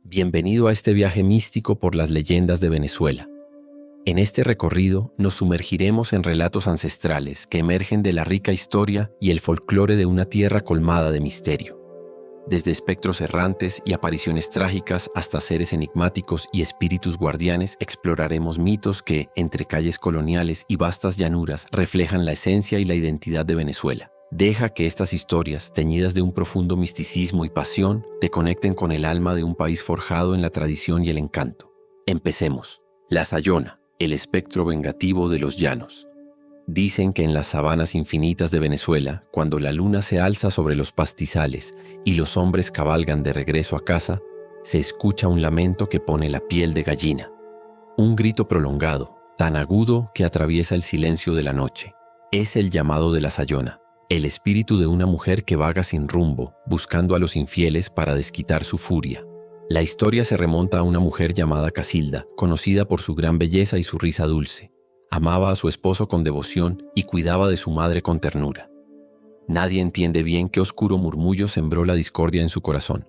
Bienvenido a este viaje místico por las leyendas de Venezuela. En este recorrido nos sumergiremos en relatos ancestrales que emergen de la rica historia y el folclore de una tierra colmada de misterio. Desde espectros errantes y apariciones trágicas hasta seres enigmáticos y espíritus guardianes, exploraremos mitos que, entre calles coloniales y vastas llanuras, reflejan la esencia y la identidad de Venezuela. Deja que estas historias, teñidas de un profundo misticismo y pasión, te conecten con el alma de un país forjado en la tradición y el encanto. Empecemos. La Sayona, el espectro vengativo de los llanos. Dicen que en las sabanas infinitas de Venezuela, cuando la luna se alza sobre los pastizales y los hombres cabalgan de regreso a casa, se escucha un lamento que pone la piel de gallina. Un grito prolongado, tan agudo que atraviesa el silencio de la noche. Es el llamado de la Sayona, el espíritu de una mujer que vaga sin rumbo, buscando a los infieles para desquitar su furia. La historia se remonta a una mujer llamada Casilda, conocida por su gran belleza y su risa dulce. Amaba a su esposo con devoción y cuidaba de su madre con ternura. Nadie entiende bien qué oscuro murmullo sembró la discordia en su corazón,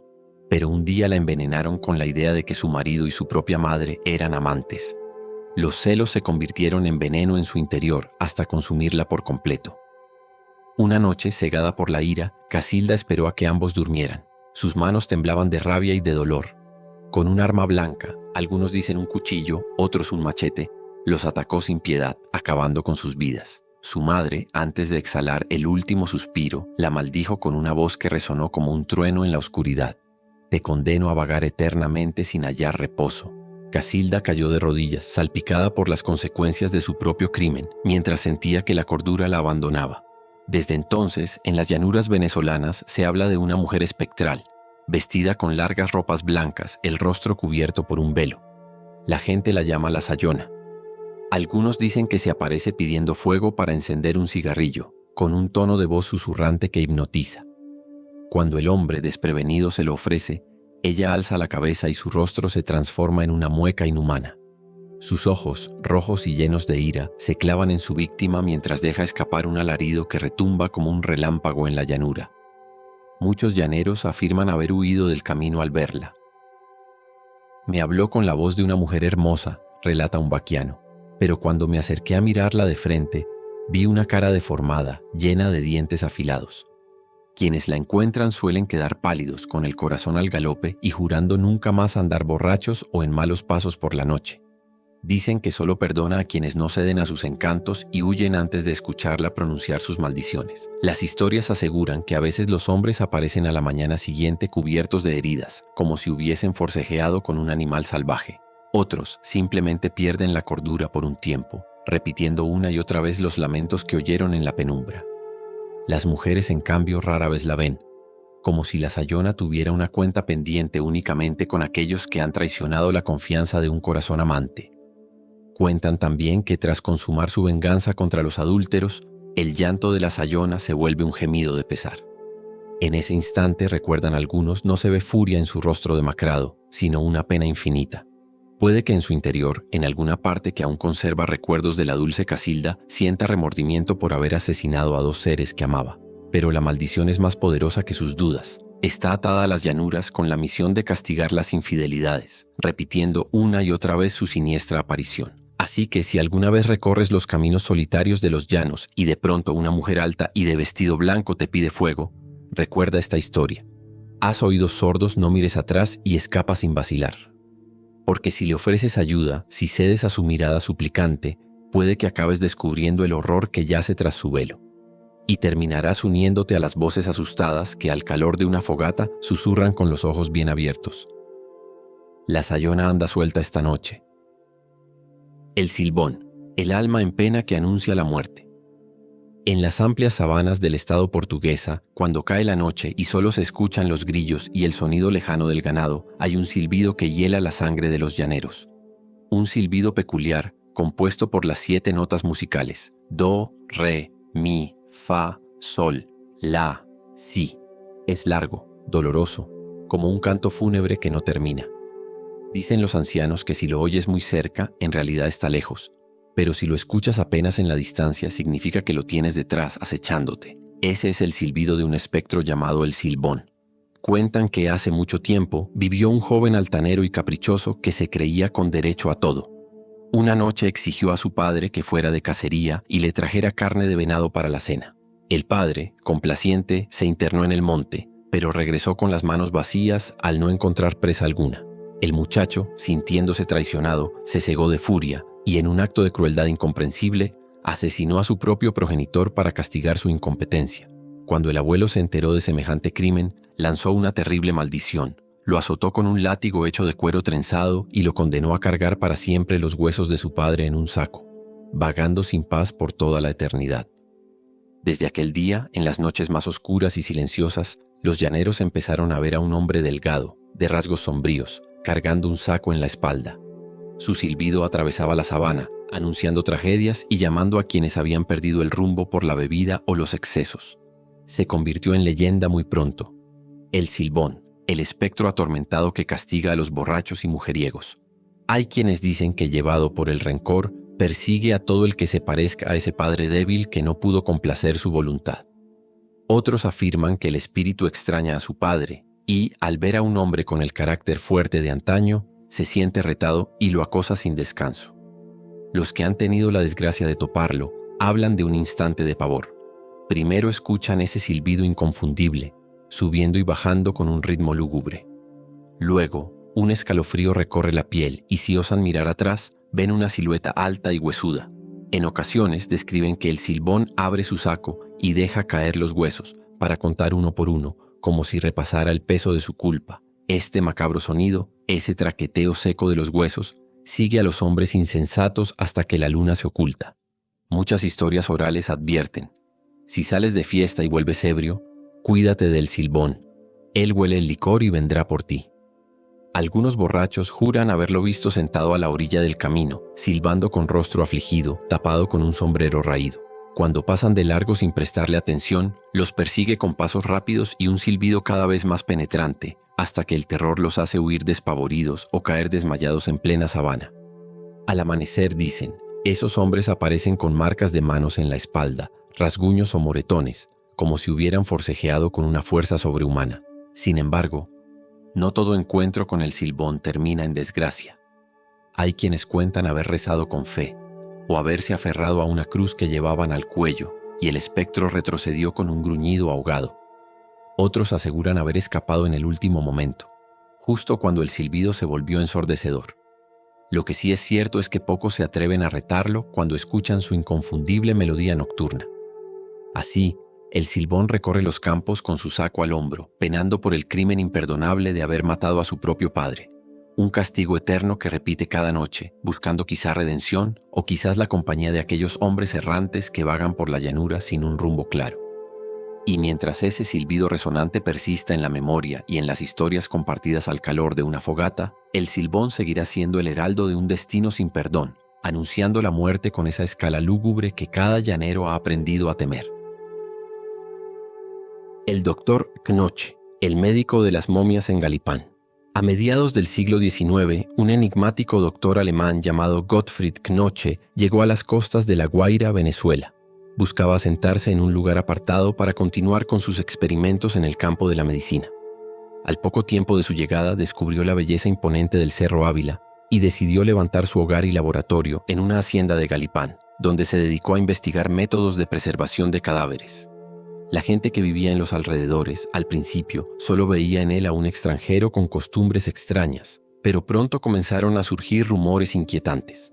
pero un día la envenenaron con la idea de que su marido y su propia madre eran amantes. Los celos se convirtieron en veneno en su interior hasta consumirla por completo. Una noche, cegada por la ira, Casilda esperó a que ambos durmieran. Sus manos temblaban de rabia y de dolor. Con un arma blanca, algunos dicen un cuchillo, otros un machete, los atacó sin piedad, acabando con sus vidas. Su madre, antes de exhalar el último suspiro, la maldijo con una voz que resonó como un trueno en la oscuridad. «Te condeno a vagar eternamente sin hallar reposo». Casilda cayó de rodillas, salpicada por las consecuencias de su propio crimen, mientras sentía que la cordura la abandonaba. Desde entonces, en las llanuras venezolanas se habla de una mujer espectral, vestida con largas ropas blancas, el rostro cubierto por un velo. La gente la llama la Sayona. Algunos dicen que se aparece pidiendo fuego para encender un cigarrillo, con un tono de voz susurrante que hipnotiza. Cuando el hombre desprevenido se lo ofrece, ella alza la cabeza y su rostro se transforma en una mueca inhumana. Sus ojos, rojos y llenos de ira, se clavan en su víctima mientras deja escapar un alarido que retumba como un relámpago en la llanura. Muchos llaneros afirman haber huido del camino al verla. «Me habló con la voz de una mujer hermosa», relata un vaquiano, «pero cuando me acerqué a mirarla de frente, vi una cara deformada, llena de dientes afilados». Quienes la encuentran suelen quedar pálidos, con el corazón al galope y jurando nunca más andar borrachos o en malos pasos por la noche. Dicen que solo perdona a quienes no ceden a sus encantos y huyen antes de escucharla pronunciar sus maldiciones. Las historias aseguran que a veces los hombres aparecen a la mañana siguiente cubiertos de heridas, como si hubiesen forcejeado con un animal salvaje. Otros simplemente pierden la cordura por un tiempo, repitiendo una y otra vez los lamentos que oyeron en la penumbra. Las mujeres, en cambio, rara vez la ven, como si la Sayona tuviera una cuenta pendiente únicamente con aquellos que han traicionado la confianza de un corazón amante. Cuentan también que tras consumar su venganza contra los adúlteros, el llanto de la Sayona se vuelve un gemido de pesar. En ese instante, recuerdan algunos, no se ve furia en su rostro demacrado, sino una pena infinita. Puede que en su interior, en alguna parte que aún conserva recuerdos de la dulce Casilda, sienta remordimiento por haber asesinado a dos seres que amaba. Pero la maldición es más poderosa que sus dudas. Está atada a las llanuras con la misión de castigar las infidelidades, repitiendo una y otra vez su siniestra aparición. Así que si alguna vez recorres los caminos solitarios de los llanos y de pronto una mujer alta y de vestido blanco te pide fuego, recuerda esta historia. Haz oídos sordos, no mires atrás y escapa sin vacilar. Porque si le ofreces ayuda, si cedes a su mirada suplicante, puede que acabes descubriendo el horror que yace tras su velo. Y terminarás uniéndote a las voces asustadas que al calor de una fogata susurran con los ojos bien abiertos. La Sayona anda suelta esta noche. El silbón, el alma en pena que anuncia la muerte. En las amplias sabanas del estado Portuguesa, cuando cae la noche y solo se escuchan los grillos y el sonido lejano del ganado, hay un silbido que hiela la sangre de los llaneros. Un silbido peculiar, compuesto por las 7 notas musicales: do, re, mi, fa, sol, la, si. Es largo, doloroso, como un canto fúnebre que no termina. Dicen los ancianos que si lo oyes muy cerca, en realidad está lejos, pero si lo escuchas apenas en la distancia, significa que lo tienes detrás, acechándote. Ese es el silbido de un espectro llamado el silbón. Cuentan que hace mucho tiempo vivió un joven altanero y caprichoso que se creía con derecho a todo. Una noche exigió a su padre que fuera de cacería y le trajera carne de venado para la cena. El padre, complaciente, se internó en el monte, pero regresó con las manos vacías al no encontrar presa alguna. El muchacho, sintiéndose traicionado, se cegó de furia y en un acto de crueldad incomprensible, asesinó a su propio progenitor para castigar su incompetencia. Cuando el abuelo se enteró de semejante crimen, lanzó una terrible maldición, lo azotó con un látigo hecho de cuero trenzado y lo condenó a cargar para siempre los huesos de su padre en un saco, vagando sin paz por toda la eternidad. Desde aquel día, en las noches más oscuras y silenciosas, los llaneros empezaron a ver a un hombre delgado, de rasgos sombríos, cargando un saco en la espalda. Su silbido atravesaba la sabana, anunciando tragedias y llamando a quienes habían perdido el rumbo por la bebida o los excesos. Se convirtió en leyenda muy pronto. El Silbón, el espectro atormentado que castiga a los borrachos y mujeriegos. Hay quienes dicen que, llevado por el rencor, persigue a todo el que se parezca a ese padre débil que no pudo complacer su voluntad. Otros afirman que el espíritu extraña a su padre y, al ver a un hombre con el carácter fuerte de antaño, se siente retado y lo acosa sin descanso. Los que han tenido la desgracia de toparlo hablan de un instante de pavor. Primero escuchan ese silbido inconfundible, subiendo y bajando con un ritmo lúgubre. Luego, un escalofrío recorre la piel y si osan mirar atrás, ven una silueta alta y huesuda. En ocasiones describen que el Silbón abre su saco y deja caer los huesos para contar uno por uno, como si repasara el peso de su culpa. Este macabro sonido, ese traqueteo seco de los huesos, sigue a los hombres insensatos hasta que la luna se oculta. Muchas historias orales advierten: si sales de fiesta y vuelves ebrio, cuídate del Silbón. Él huele el licor y vendrá por ti. Algunos borrachos juran haberlo visto sentado a la orilla del camino, silbando con rostro afligido, tapado con un sombrero raído. Cuando pasan de largo sin prestarle atención, los persigue con pasos rápidos y un silbido cada vez más penetrante, hasta que el terror los hace huir despavoridos o caer desmayados en plena sabana. Al amanecer, dicen, esos hombres aparecen con marcas de manos en la espalda, rasguños o moretones, como si hubieran forcejeado con una fuerza sobrehumana. Sin embargo, no todo encuentro con el Silbón termina en desgracia. Hay quienes cuentan haber rezado con fe, o haberse aferrado a una cruz que llevaban al cuello, y el espectro retrocedió con un gruñido ahogado. Otros aseguran haber escapado en el último momento, justo cuando el silbido se volvió ensordecedor. Lo que sí es cierto es que pocos se atreven a retarlo cuando escuchan su inconfundible melodía nocturna. Así, el Silbón recorre los campos con su saco al hombro, penando por el crimen imperdonable de haber matado a su propio padre. Un castigo eterno que repite cada noche, buscando quizá redención o quizás la compañía de aquellos hombres errantes que vagan por la llanura sin un rumbo claro. Y mientras ese silbido resonante persista en la memoria y en las historias compartidas al calor de una fogata, el Silbón seguirá siendo el heraldo de un destino sin perdón, anunciando la muerte con esa escala lúgubre que cada llanero ha aprendido a temer. El doctor Knoche, el médico de las momias en Galipán. A mediados del siglo XIX, un enigmático doctor alemán llamado Gottfried Knoche llegó a las costas de La Guaira, Venezuela. Buscaba sentarse en un lugar apartado para continuar con sus experimentos en el campo de la medicina. Al poco tiempo de su llegada descubrió la belleza imponente del Cerro Ávila y decidió levantar su hogar y laboratorio en una hacienda de Galipán, donde se dedicó a investigar métodos de preservación de cadáveres. La gente que vivía en los alrededores, al principio, solo veía en él a un extranjero con costumbres extrañas, pero pronto comenzaron a surgir rumores inquietantes.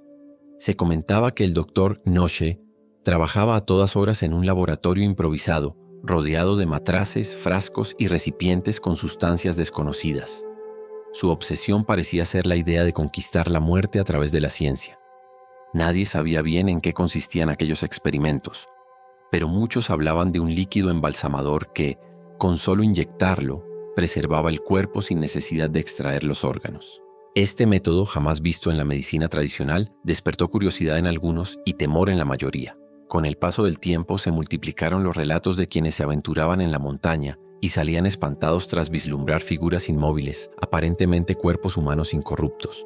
Se comentaba que el doctor Knoche trabajaba a todas horas en un laboratorio improvisado, rodeado de matraces, frascos y recipientes con sustancias desconocidas. Su obsesión parecía ser la idea de conquistar la muerte a través de la ciencia. Nadie sabía bien en qué consistían aquellos experimentos, pero muchos hablaban de un líquido embalsamador que, con solo inyectarlo, preservaba el cuerpo sin necesidad de extraer los órganos. Este método, jamás visto en la medicina tradicional, despertó curiosidad en algunos y temor en la mayoría. Con el paso del tiempo se multiplicaron los relatos de quienes se aventuraban en la montaña y salían espantados tras vislumbrar figuras inmóviles, aparentemente cuerpos humanos incorruptos.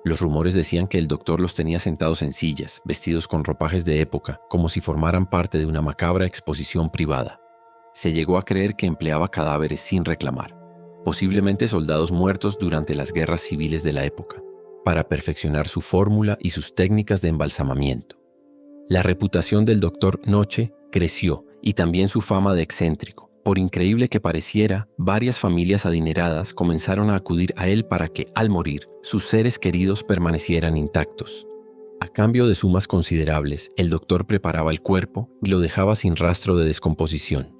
Los rumores decían que el doctor los tenía sentados en sillas, vestidos con ropajes de época, como si formaran parte de una macabra exposición privada. Se llegó a creer que empleaba cadáveres sin reclamar. posiblemente soldados muertos durante las guerras civiles de la época, para perfeccionar su fórmula y sus técnicas de embalsamamiento. La reputación del Dr. Noche creció y también su fama de excéntrico. Por increíble que pareciera, varias familias adineradas comenzaron a acudir a él para que, al morir, sus seres queridos permanecieran intactos. A cambio de sumas considerables, el doctor preparaba el cuerpo y lo dejaba sin rastro de descomposición.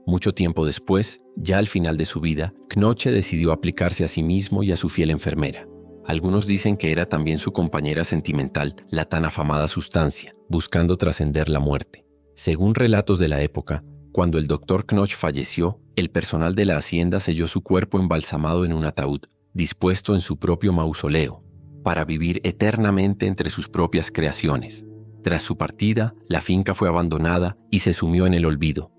Mucho tiempo después, ya al final de su vida, Knoche decidió aplicarse a sí mismo y a su fiel enfermera. Algunos dicen que era también su compañera sentimental, la tan afamada sustancia, buscando trascender la muerte. Según relatos de la época, cuando el doctor Knoche falleció, el personal de la hacienda selló su cuerpo embalsamado en un ataúd, dispuesto en su propio mausoleo, para vivir eternamente entre sus propias creaciones. Tras su partida, la finca fue abandonada y se sumió en el olvido.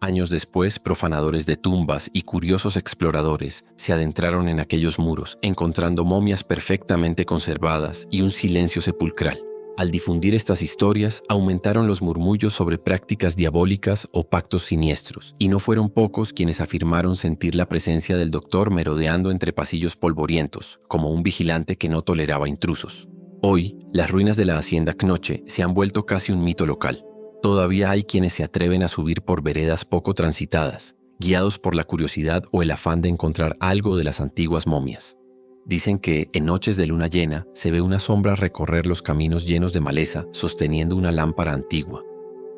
Años después, profanadores de tumbas y curiosos exploradores se adentraron en aquellos muros, encontrando momias perfectamente conservadas y un silencio sepulcral. Al difundir estas historias, aumentaron los murmullos sobre prácticas diabólicas o pactos siniestros, y no fueron pocos quienes afirmaron sentir la presencia del doctor merodeando entre pasillos polvorientos, como un vigilante que no toleraba intrusos. Hoy, las ruinas de la hacienda Knoche se han vuelto casi un mito local. Todavía hay quienes se atreven a subir por veredas poco transitadas, guiados por la curiosidad o el afán de encontrar algo de las antiguas momias. Dicen que, en noches de luna llena, se ve una sombra recorrer los caminos llenos de maleza sosteniendo una lámpara antigua.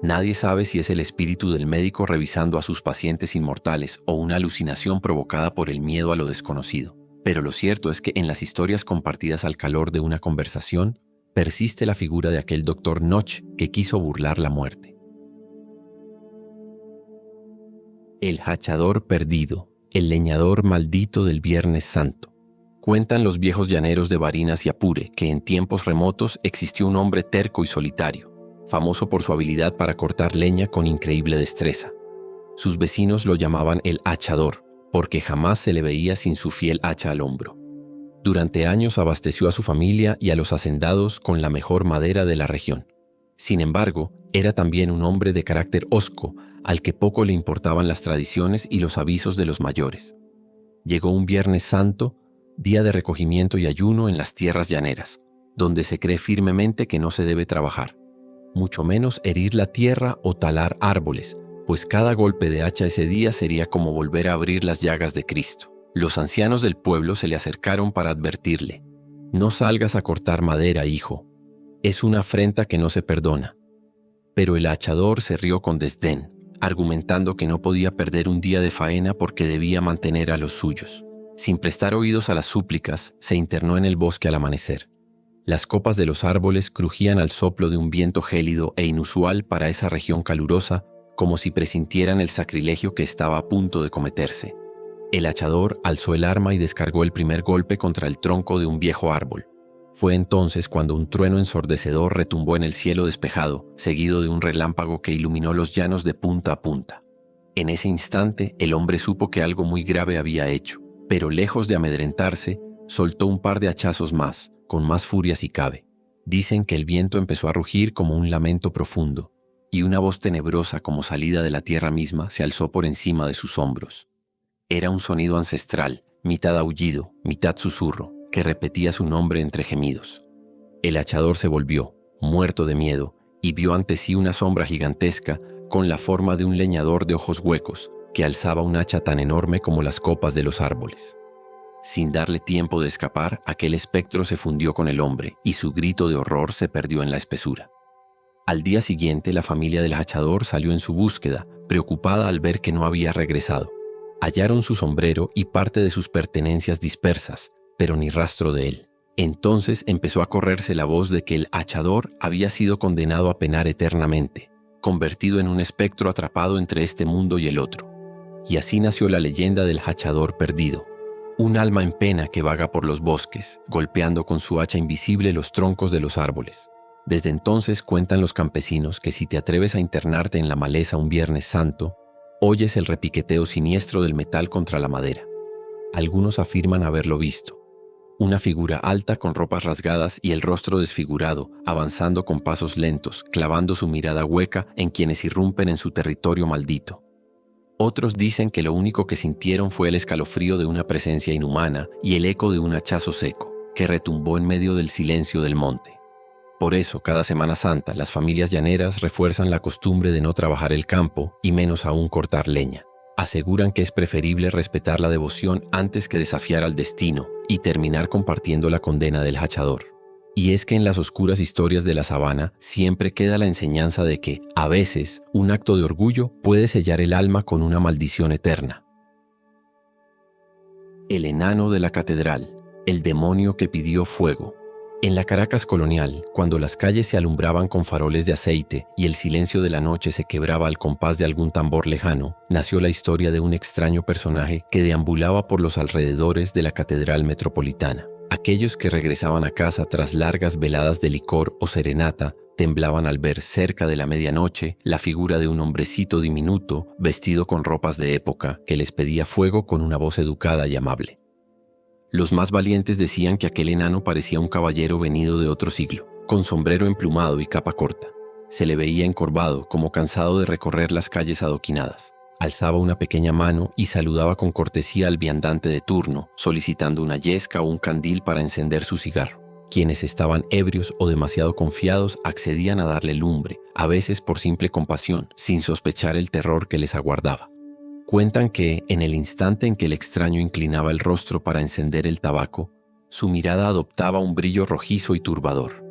Nadie sabe si es el espíritu del médico revisando a sus pacientes inmortales o una alucinación provocada por el miedo a lo desconocido. Pero lo cierto es que en las historias compartidas al calor de una conversación, persiste la figura de aquel doctor Knoche que quiso burlar la muerte. El hachador perdido, el leñador maldito del Viernes Santo. Cuentan los viejos llaneros de Barinas y Apure que en tiempos remotos existió un hombre terco y solitario, famoso por su habilidad para cortar leña con increíble destreza. Sus vecinos lo llamaban el hachador, porque jamás se le veía sin su fiel hacha al hombro. Durante años abasteció a su familia y a los hacendados con la mejor madera de la región. Sin embargo, era también un hombre de carácter hosco, al que poco le importaban las tradiciones y los avisos de los mayores. Llegó un Viernes Santo, día de recogimiento y ayuno en las tierras llaneras, donde se cree firmemente que no se debe trabajar, mucho menos herir la tierra o talar árboles, pues cada golpe de hacha ese día sería como volver a abrir las llagas de Cristo. Los ancianos del pueblo se le acercaron para advertirle: «No salgas a cortar madera, hijo. Es una afrenta que no se perdona». Pero el hachador se rió con desdén, argumentando que no podía perder un día de faena porque debía mantener a los suyos. Sin prestar oídos a las súplicas, se internó en el bosque al amanecer. Las copas de los árboles crujían al soplo de un viento gélido e inusual para esa región calurosa, como si presintieran el sacrilegio que estaba a punto de cometerse. El hachador alzó el arma y descargó el primer golpe contra el tronco de un viejo árbol. Fue entonces cuando un trueno ensordecedor retumbó en el cielo despejado, seguido de un relámpago que iluminó los llanos de punta a punta. En ese instante, el hombre supo que algo muy grave había hecho, pero lejos de amedrentarse, soltó un par de hachazos más, con más furia si cabe. Dicen que el viento empezó a rugir como un lamento profundo, y una voz tenebrosa como salida de la tierra misma se alzó por encima de sus hombros. Era un sonido ancestral, mitad aullido, mitad susurro, que repetía su nombre entre gemidos. El hachador se volvió, muerto de miedo, y vio ante sí una sombra gigantesca con la forma de un leñador de ojos huecos, que alzaba un hacha tan enorme como las copas de los árboles. Sin darle tiempo de escapar, aquel espectro se fundió con el hombre y su grito de horror se perdió en la espesura. Al día siguiente, la familia del hachador salió en su búsqueda, preocupada al ver que no había regresado. Hallaron su sombrero y parte de sus pertenencias dispersas, pero ni rastro de él. Entonces empezó a correrse la voz de que el hachador había sido condenado a penar eternamente, convertido en un espectro atrapado entre este mundo y el otro. Y así nació la leyenda del hachador perdido, un alma en pena que vaga por los bosques, golpeando con su hacha invisible los troncos de los árboles. Desde entonces cuentan los campesinos que si te atreves a internarte en la maleza un Viernes Santo, oyes el repiqueteo siniestro del metal contra la madera. Algunos afirman haberlo visto. Una figura alta con ropas rasgadas y el rostro desfigurado, avanzando con pasos lentos, clavando su mirada hueca en quienes irrumpen en su territorio maldito. Otros dicen que lo único que sintieron fue el escalofrío de una presencia inhumana y el eco de un hachazo seco, que retumbó en medio del silencio del monte. Por eso, cada Semana Santa, las familias llaneras refuerzan la costumbre de no trabajar el campo y menos aún cortar leña. Aseguran que es preferible respetar la devoción antes que desafiar al destino y terminar compartiendo la condena del hachador. Y es que en las oscuras historias de la sabana siempre queda la enseñanza de que, a veces, un acto de orgullo puede sellar el alma con una maldición eterna. El enano de la catedral, el demonio que pidió fuego. En la Caracas colonial, cuando las calles se alumbraban con faroles de aceite y el silencio de la noche se quebraba al compás de algún tambor lejano, nació la historia de un extraño personaje que deambulaba por los alrededores de la catedral metropolitana. Aquellos que regresaban a casa tras largas veladas de licor o serenata temblaban al ver cerca de la medianoche la figura de un hombrecito diminuto vestido con ropas de época que les pedía fuego con una voz educada y amable. Los más valientes decían que aquel enano parecía un caballero venido de otro siglo, con sombrero emplumado y capa corta. Se le veía encorvado, como cansado de recorrer las calles adoquinadas. Alzaba una pequeña mano y saludaba con cortesía al viandante de turno, solicitando una yesca o un candil para encender su cigarro. Quienes estaban ebrios o demasiado confiados accedían a darle lumbre, a veces por simple compasión, sin sospechar el terror que les aguardaba. Cuentan que, en el instante en que el extraño inclinaba el rostro para encender el tabaco, su mirada adoptaba un brillo rojizo y turbador.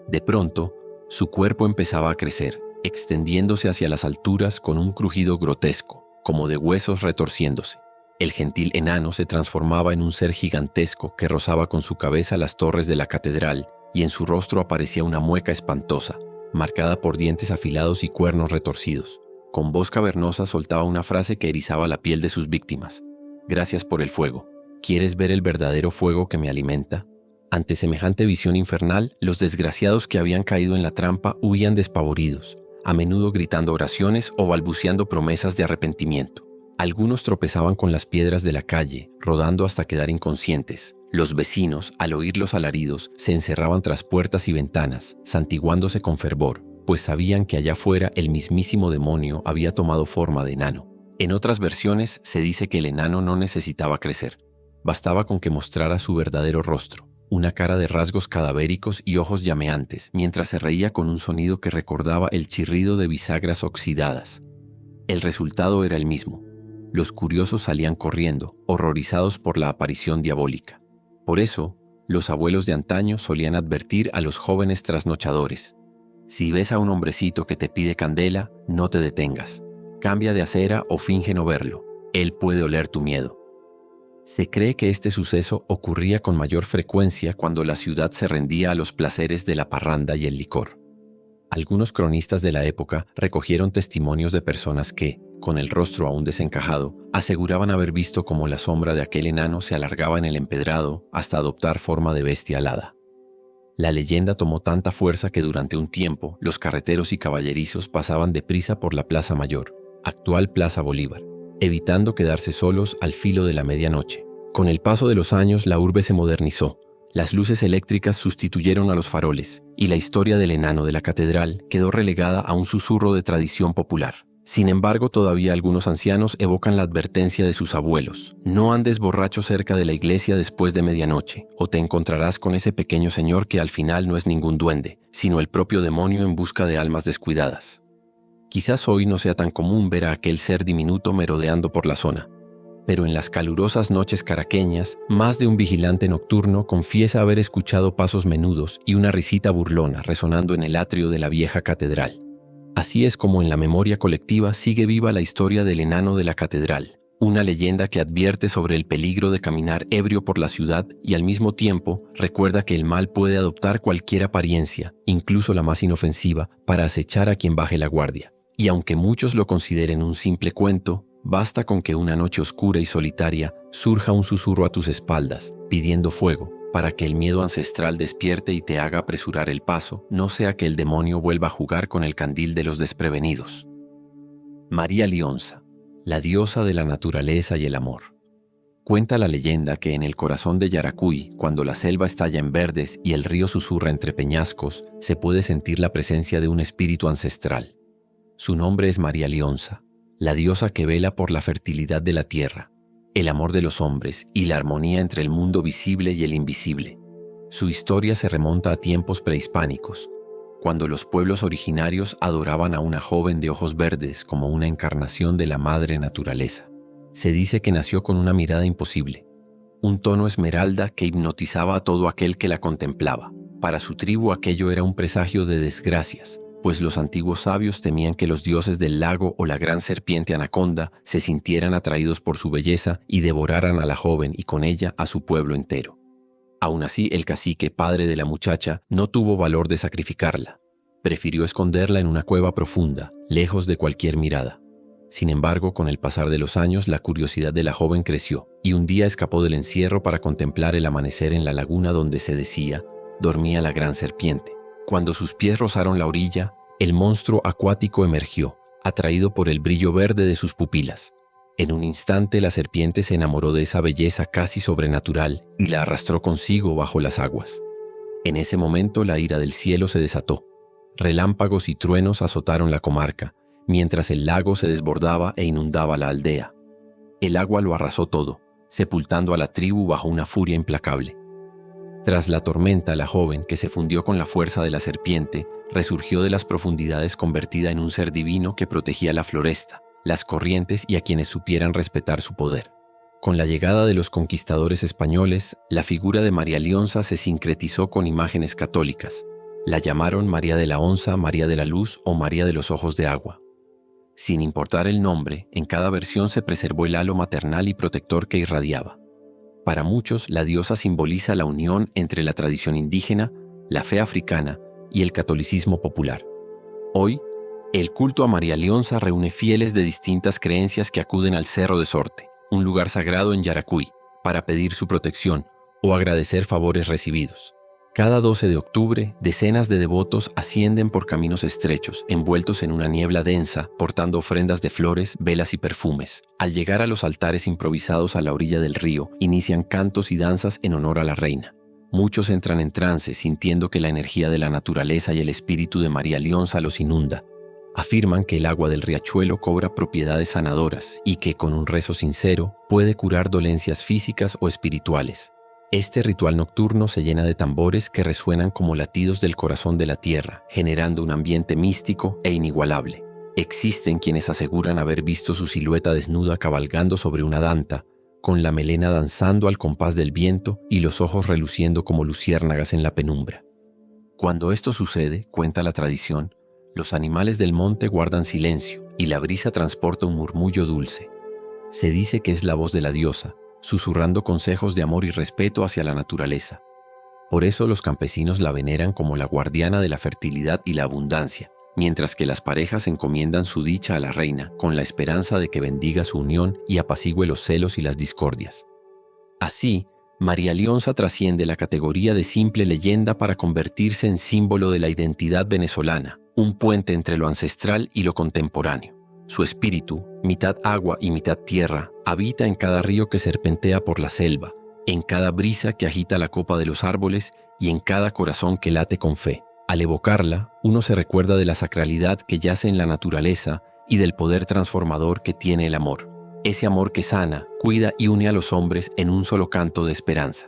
De pronto, su cuerpo empezaba a crecer, extendiéndose hacia las alturas con un crujido grotesco, como de huesos retorciéndose. El gentil enano se transformaba en un ser gigantesco que rozaba con su cabeza las torres de la catedral y en su rostro aparecía una mueca espantosa, marcada por dientes afilados y cuernos retorcidos. Con voz cavernosa soltaba una frase que erizaba la piel de sus víctimas. «Gracias por el fuego. ¿Quieres ver el verdadero fuego que me alimenta?» Ante semejante visión infernal, los desgraciados que habían caído en la trampa huían despavoridos, a menudo gritando oraciones o balbuceando promesas de arrepentimiento. Algunos tropezaban con las piedras de la calle, rodando hasta quedar inconscientes. Los vecinos, al oír los alaridos, se encerraban tras puertas y ventanas, santiguándose con fervor, pues sabían que allá afuera el mismísimo demonio había tomado forma de enano. En otras versiones se dice que el enano no necesitaba crecer. Bastaba con que mostrara su verdadero rostro, una cara de rasgos cadavéricos y ojos llameantes, mientras se reía con un sonido que recordaba el chirrido de bisagras oxidadas. El resultado era el mismo. Los curiosos salían corriendo, horrorizados por la aparición diabólica. Por eso, los abuelos de antaño solían advertir a los jóvenes trasnochadores: si ves a un hombrecito que te pide candela, no te detengas. Cambia de acera o finge no verlo. Él puede oler tu miedo. Se cree que este suceso ocurría con mayor frecuencia cuando la ciudad se rendía a los placeres de la parranda y el licor. Algunos cronistas de la época recogieron testimonios de personas que, con el rostro aún desencajado, aseguraban haber visto cómo la sombra de aquel enano se alargaba en el empedrado hasta adoptar forma de bestia alada. La leyenda tomó tanta fuerza que durante un tiempo los carreteros y caballerizos pasaban deprisa por la Plaza Mayor, actual Plaza Bolívar, evitando quedarse solos al filo de la medianoche. Con el paso de los años, la urbe se modernizó. Las luces eléctricas sustituyeron a los faroles, y la historia del enano de la catedral quedó relegada a un susurro de tradición popular. Sin embargo, todavía algunos ancianos evocan la advertencia de sus abuelos: no andes borracho cerca de la iglesia después de medianoche, o te encontrarás con ese pequeño señor que al final no es ningún duende, sino el propio demonio en busca de almas descuidadas. Quizás hoy no sea tan común ver a aquel ser diminuto merodeando por la zona, pero en las calurosas noches caraqueñas, más de un vigilante nocturno confiesa haber escuchado pasos menudos y una risita burlona resonando en el atrio de la vieja catedral. Así es como en la memoria colectiva sigue viva la historia del enano de la catedral, una leyenda que advierte sobre el peligro de caminar ebrio por la ciudad y al mismo tiempo recuerda que el mal puede adoptar cualquier apariencia, incluso la más inofensiva, para acechar a quien baje la guardia. Y aunque muchos lo consideren un simple cuento, basta con que una noche oscura y solitaria surja un susurro a tus espaldas, pidiendo fuego, para que el miedo ancestral despierte y te haga apresurar el paso, no sea que el demonio vuelva a jugar con el candil de los desprevenidos. María Lionza, la diosa de la naturaleza y el amor. Cuenta la leyenda que en el corazón de Yaracuy, cuando la selva estalla en verdes y el río susurra entre peñascos, se puede sentir la presencia de un espíritu ancestral. Su nombre es María Lionza, la diosa que vela por la fertilidad de la tierra, el amor de los hombres y la armonía entre el mundo visible y el invisible. Su historia se remonta a tiempos prehispánicos, cuando los pueblos originarios adoraban a una joven de ojos verdes como una encarnación de la madre naturaleza. Se dice que nació con una mirada imposible, un tono esmeralda que hipnotizaba a todo aquel que la contemplaba. Para su tribu aquello era un presagio de desgracias, pues los antiguos sabios temían que los dioses del lago o la gran serpiente anaconda se sintieran atraídos por su belleza y devoraran a la joven y con ella a su pueblo entero. Aún así, el cacique, padre de la muchacha, no tuvo valor de sacrificarla. Prefirió esconderla en una cueva profunda, lejos de cualquier mirada. Sin embargo, con el pasar de los años, la curiosidad de la joven creció, y un día escapó del encierro para contemplar el amanecer en la laguna donde se decía dormía la gran serpiente. Cuando sus pies rozaron la orilla, el monstruo acuático emergió, atraído por el brillo verde de sus pupilas. En un instante la serpiente se enamoró de esa belleza casi sobrenatural y la arrastró consigo bajo las aguas. En ese momento la ira del cielo se desató. Relámpagos y truenos azotaron la comarca, mientras el lago se desbordaba e inundaba la aldea. El agua lo arrasó todo, sepultando a la tribu bajo una furia implacable. Tras la tormenta, la joven, que se fundió con la fuerza de la serpiente, resurgió de las profundidades convertida en un ser divino que protegía la floresta, las corrientes y a quienes supieran respetar su poder. Con la llegada de los conquistadores españoles, la figura de María Lionsa se sincretizó con imágenes católicas. La llamaron María de la Onza, María de la Luz o María de los Ojos de Agua. Sin importar el nombre, en cada versión se preservó el halo maternal y protector que irradiaba. Para muchos, la diosa simboliza la unión entre la tradición indígena, la fe africana y el catolicismo popular. Hoy, el culto a María Lionsa reúne fieles de distintas creencias que acuden al Cerro de Sorte, un lugar sagrado en Yaracuy, para pedir su protección o agradecer favores recibidos. Cada 12 de octubre, decenas de devotos ascienden por caminos estrechos, envueltos en una niebla densa, portando ofrendas de flores, velas y perfumes. Al llegar a los altares improvisados a la orilla del río, inician cantos y danzas en honor a la reina. Muchos entran en trance, sintiendo que la energía de la naturaleza y el espíritu de María Lionsa los inunda. Afirman que el agua del riachuelo cobra propiedades sanadoras y que, con un rezo sincero, puede curar dolencias físicas o espirituales. Este ritual nocturno se llena de tambores que resuenan como latidos del corazón de la tierra, generando un ambiente místico e inigualable. Existen quienes aseguran haber visto su silueta desnuda cabalgando sobre una danta, con la melena danzando al compás del viento y los ojos reluciendo como luciérnagas en la penumbra. Cuando esto sucede, cuenta la tradición, los animales del monte guardan silencio y la brisa transporta un murmullo dulce. Se dice que es la voz de la diosa, susurrando consejos de amor y respeto hacia la naturaleza. Por eso los campesinos la veneran como la guardiana de la fertilidad y la abundancia, mientras que las parejas encomiendan su dicha a la reina con la esperanza de que bendiga su unión y apacigüe los celos y las discordias. Así, María Lionsa trasciende la categoría de simple leyenda para convertirse en símbolo de la identidad venezolana, un puente entre lo ancestral y lo contemporáneo. Su espíritu, mitad agua y mitad tierra, habita en cada río que serpentea por la selva, en cada brisa que agita la copa de los árboles y en cada corazón que late con fe. Al evocarla, uno se recuerda de la sacralidad que yace en la naturaleza y del poder transformador que tiene el amor. Ese amor que sana, cuida y une a los hombres en un solo canto de esperanza.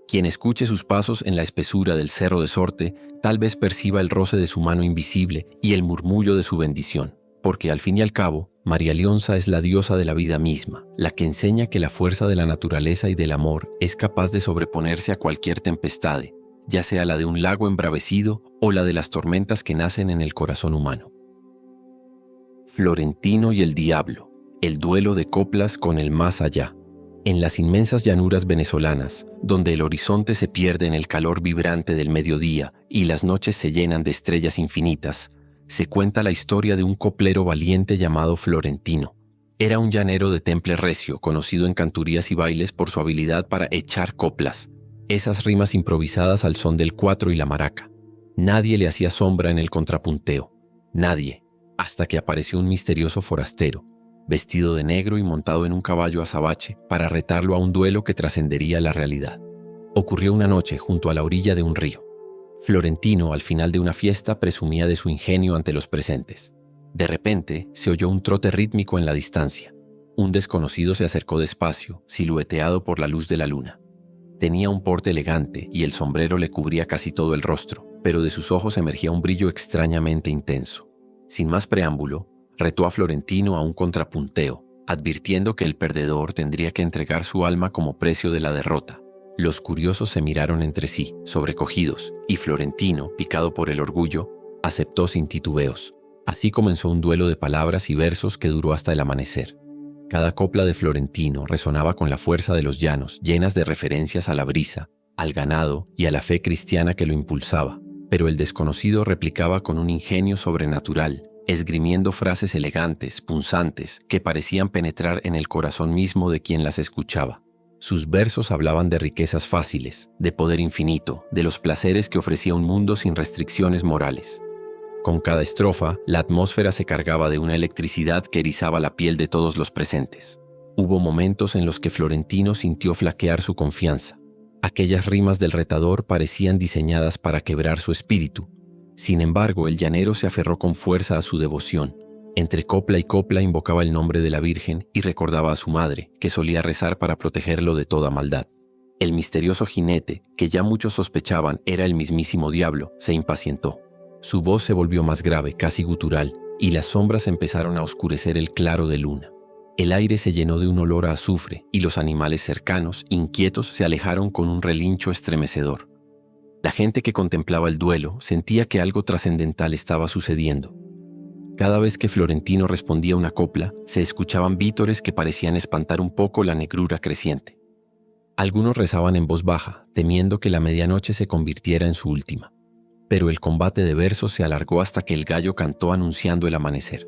Quien escuche sus pasos en la espesura del Cerro de Sorte, tal vez perciba el roce de su mano invisible y el murmullo de su bendición. Porque al fin y al cabo, María Lionsa es la diosa de la vida misma, la que enseña que la fuerza de la naturaleza y del amor es capaz de sobreponerse a cualquier tempestad, ya sea la de un lago embravecido o la de las tormentas que nacen en el corazón humano. Florentino y el Diablo, el duelo de coplas con el más allá. En las inmensas llanuras venezolanas, donde el horizonte se pierde en el calor vibrante del mediodía y las noches se llenan de estrellas infinitas, se cuenta la historia de un coplero valiente llamado Florentino. Era un llanero de temple recio, conocido en canturías y bailes por su habilidad para echar coplas, esas rimas improvisadas al son del cuatro y la maraca. Nadie le hacía sombra en el contrapunteo, nadie, hasta que apareció un misterioso forastero, vestido de negro y montado en un caballo azabache, para retarlo a un duelo que trascendería la realidad. Ocurrió una noche junto a la orilla de un río. Florentino, al final de una fiesta, presumía de su ingenio ante los presentes. De repente, se oyó un trote rítmico en la distancia. Un desconocido se acercó despacio, silueteado por la luz de la luna. Tenía un porte elegante y el sombrero le cubría casi todo el rostro, pero de sus ojos emergía un brillo extrañamente intenso. Sin más preámbulo, retó a Florentino a un contrapunteo, advirtiendo que el perdedor tendría que entregar su alma como precio de la derrota. Los curiosos se miraron entre sí, sobrecogidos, y Florentino, picado por el orgullo, aceptó sin titubeos. Así comenzó un duelo de palabras y versos que duró hasta el amanecer. Cada copla de Florentino resonaba con la fuerza de los llanos, llenas de referencias a la brisa, al ganado y a la fe cristiana que lo impulsaba, pero el desconocido replicaba con un ingenio sobrenatural, esgrimiendo frases elegantes, punzantes, que parecían penetrar en el corazón mismo de quien las escuchaba. Sus versos hablaban de riquezas fáciles, de poder infinito, de los placeres que ofrecía un mundo sin restricciones morales. Con cada estrofa, la atmósfera se cargaba de una electricidad que erizaba la piel de todos los presentes. Hubo momentos en los que Florentino sintió flaquear su confianza. Aquellas rimas del retador parecían diseñadas para quebrar su espíritu. Sin embargo, el llanero se aferró con fuerza a su devoción. Entre copla y copla invocaba el nombre de la Virgen y recordaba a su madre, que solía rezar para protegerlo de toda maldad. El misterioso jinete, que ya muchos sospechaban era el mismísimo diablo, se impacientó. Su voz se volvió más grave, casi gutural, y las sombras empezaron a oscurecer el claro de luna. El aire se llenó de un olor a azufre y los animales cercanos, inquietos, se alejaron con un relincho estremecedor. La gente que contemplaba el duelo sentía que algo trascendental estaba sucediendo. Cada vez que Florentino respondía una copla, se escuchaban vítores que parecían espantar un poco la negrura creciente. Algunos rezaban en voz baja, temiendo que la medianoche se convirtiera en su última. Pero el combate de versos se alargó hasta que el gallo cantó anunciando el amanecer.